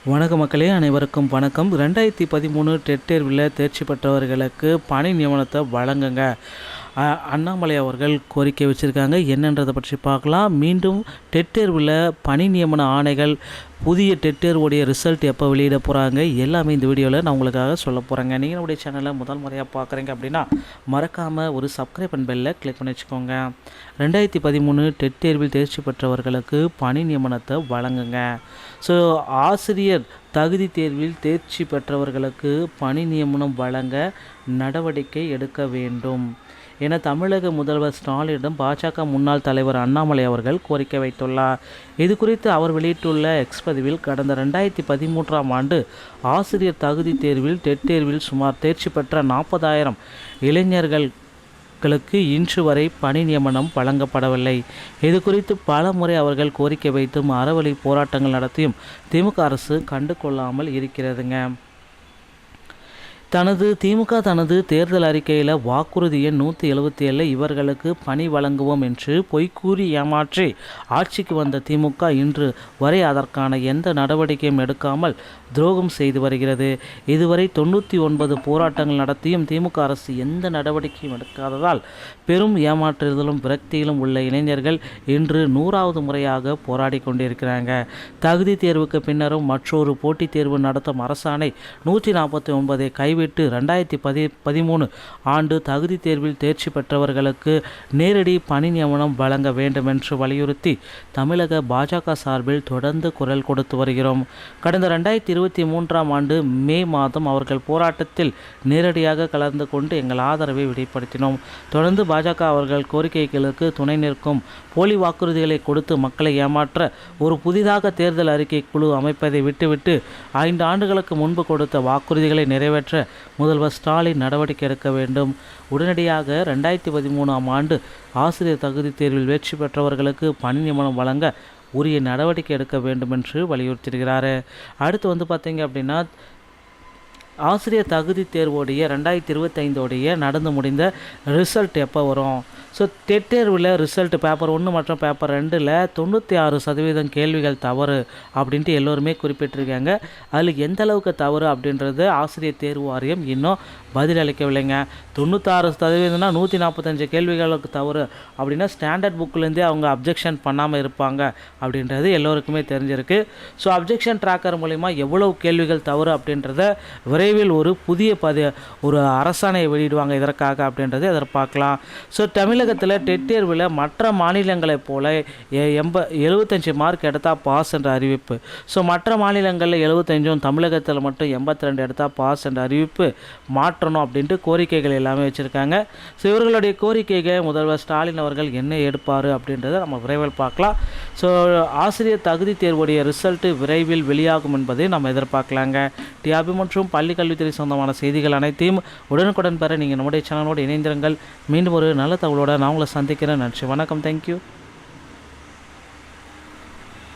வணக்க மக்களே, அனைவருக்கும் வணக்கம். 2013 டெட் தேர்வில் தேர்ச்சி பெற்றவர்களுக்கு பணி நியமனத்தை வழங்குங்க அண்ணாமலை அவர்கள் கோரிக்கை வச்சுருக்காங்க. என்னன்றதை பற்றி பார்க்கலாம். மீண்டும் டெட் தேர்வில் பணி நியமன ஆணைகள், புதிய டெட் தேர்வுடைய ரிசல்ட் எப்போ வெளியிட போகிறாங்க, எல்லாமே இந்த வீடியோவில் நான் உங்களுக்காக சொல்ல போகிறேங்க. நீங்கள் நம்முடைய சேனலை முதல் முறையாக பார்க்குறீங்க அப்படின்னா மறக்காமல் ஒரு சப்ஸ்கிரைப் அண்ட் பெல்லை கிளிக் பண்ணி வச்சுக்கோங்க. 2013 டெட் தேர்வில் தேர்ச்சி பெற்றவர்களுக்கு பணி நியமனத்தை வழங்குங்க. ஸோ ஆசிரியர் தகுதி தேர்வில் தேர்ச்சி பெற்றவர்களுக்கு பணி நியமனம் வழங்க நடவடிக்கை எடுக்க வேண்டும் என தமிழக முதல்வர் ஸ்டாலினிடம் பாஜக முன்னாள் தலைவர் அண்ணாமலை அவர்கள் கோரிக்கை வைத்துள்ளார். இது குறித்து அவர் வெளியிட்டுள்ள எக்ஸ் பதிவில், கடந்த 2013ஆம் ஆண்டு ஆசிரியர் தகுதி தேர்வில் டெட் தேர்வில் சுமார் தேர்ச்சி பெற்ற 40,000 இளைஞர்களுக்கு இன்று வரை பணி நியமனம் வழங்கப்படவில்லை. இது குறித்து பல முறை அவர்கள் கோரிக்கை வைத்தும் அறவழி போராட்டங்கள் நடத்தியும் திமுக அரசு கண்டு கொள்ளாமல் இருக்கிறதுங்க. திமுக தனது தேர்தல் அறிக்கையில் வாக்குறுதி எண் 177 இவர்களுக்கு பணி வழங்குவோம் என்று பொய்க்கூறி ஏமாற்றி ஆட்சிக்கு வந்த திமுக இன்று வரை அதற்கான எந்த நடவடிக்கையும் எடுக்காமல் துரோகம் செய்து வருகிறது. இதுவரை 99 போராட்டங்கள் நடத்தியும் திமுக அரசு எந்த நடவடிக்கையும் எடுக்காததால் பெரும் ஏமாற்றுதலும் விரக்தியிலும் உள்ள இளைஞர்கள் இன்று 100வது முறையாக போராடி கொண்டிருக்கிறாங்க. தகுதி தேர்வுக்கு பின்னரும் மற்றொரு போட்டித் தேர்வு நடத்தும் அரசாணை 149 கைவிட்டு 2013 ஆண்டு தகுதி தேர்வில் தேர்ச்சி பெற்றவர்களுக்கு நேரடி பணி நியமனம் வழங்க வேண்டும் என்று வலியுறுத்தி தமிழக பாஜக சார்பில் தொடர்ந்து குரல் கொடுத்து வருகிறோம். கடந்த 2023ஆம் ஆண்டு மே மாதம் அவர்கள் போராட்டத்தில் நேரடியாக கலந்து கொண்டு எங்கள் ஆதரவை வெளிப்படுத்தினோம். தொடர்ந்து பாஜக அவர்கள் கோரிக்கைகளுக்கு துணை நிற்கும் போலி வாக்குறுதிகளை கொடுத்து மக்களை ஏமாற்ற ஒரு புதிதாக தேர்தல் அறிக்கை குழு அமைப்பதை விட்டுவிட்டு 5 ஆண்டுகளுக்கு முன்பு கொடுத்த வாக்குறுதிகளை நிறைவேற்ற முதல்வர் ஸ்டாலின் நடவடிக்கை எடுக்க வேண்டும். உடனடியாக 2013ஆம் ஆண்டு ஆசிரியர் தகுதி தேர்வில் வெற்றி பெற்றவர்களுக்கு பணி நியமனம் வழங்க உரிய நடவடிக்கை எடுக்க வேண்டும் என்று வலியுறுத்தியிருக்கிறார். அடுத்து பார்த்தீங்க அப்படின்னா, ஆசிரியர் தகுதி தேர்வோடைய 2025 நடந்து முடிந்த ரிசல்ட் எப்போ வரும்? ஸோ டெட் தேர்வில் ரிசல்ட் பேப்பர் 1 மற்றும் பேப்பர் 2ல் 96% கேள்விகள் தவறு அப்படின்ட்டு எல்லோருமே குறிப்பிட்டிருக்காங்க. அதில் எந்த அளவுக்கு தவறு அப்படின்றது ஆசிரியர் தேர்வு வாரியம் இன்னும் பதில் அளிக்கவில்லைங்க. 96%னா 145 கேள்விகளுக்கு தவறு அப்படின்னா ஸ்டாண்டர்ட் புக்கிலேருந்தே அவங்க அப்ஜெக்ஷன் பண்ணாமல் இருப்பாங்க அப்படின்றது எல்லோருக்குமே தெரிஞ்சிருக்கு. ஸோ அப்ஜெக்ஷன் ட்ராக்கர் மூலிமா எவ்வளவு கேள்விகள் தவறு அப்படின்றத விரைவில் ஒரு புதிய ஒரு அரசாணையை வெளியிடுவாங்க இதற்காக அப்படின்றது எதிர்பார்க்கலாம். ஸோ தமிழகத்தில் டெட் தேர்வில் மற்ற மாநிலங்களைப் போல 75 மார்க் எடுத்தால் பாஸ் என்ற அறிவிப்பு. ஸோ மற்ற மாநிலங்களில் 75, தமிழகத்தில் மட்டும் 82 எடுத்தால் பாஸ் என்ற அறிவிப்பு மாற்றணும் அப்படின்ட்டு கோரிக்கைகள் எல்லாமே வச்சுருக்காங்க. ஸோ இவர்களுடைய கோரிக்கைகள் முதல்வர் ஸ்டாலின் அவர்கள் என்ன எடுப்பார் அப்படின்றத நம்ம விரைவில் பார்க்கலாம். ஸோ ஆசிரியர் தகுதி தேர்வுடைய ரிசல்ட்டு விரைவில் வெளியாகும் என்பதை நம்ம எதிர்பார்க்கலாங்க. டிஆர்பி மற்றும் பள்ளி கல்வித்துறை சொந்தமான செய்திகள் அனைத்தையும் உடனுக்குடன் பெற நீங்கள் நம்முடைய சேனலோடு இணைந்திருங்கள். மீண்டும் ஒரு நல்ல தகவலோடு நான் உங்களை சந்திக்கிறேன். நன்றி, வணக்கம், தேங்க்யூ.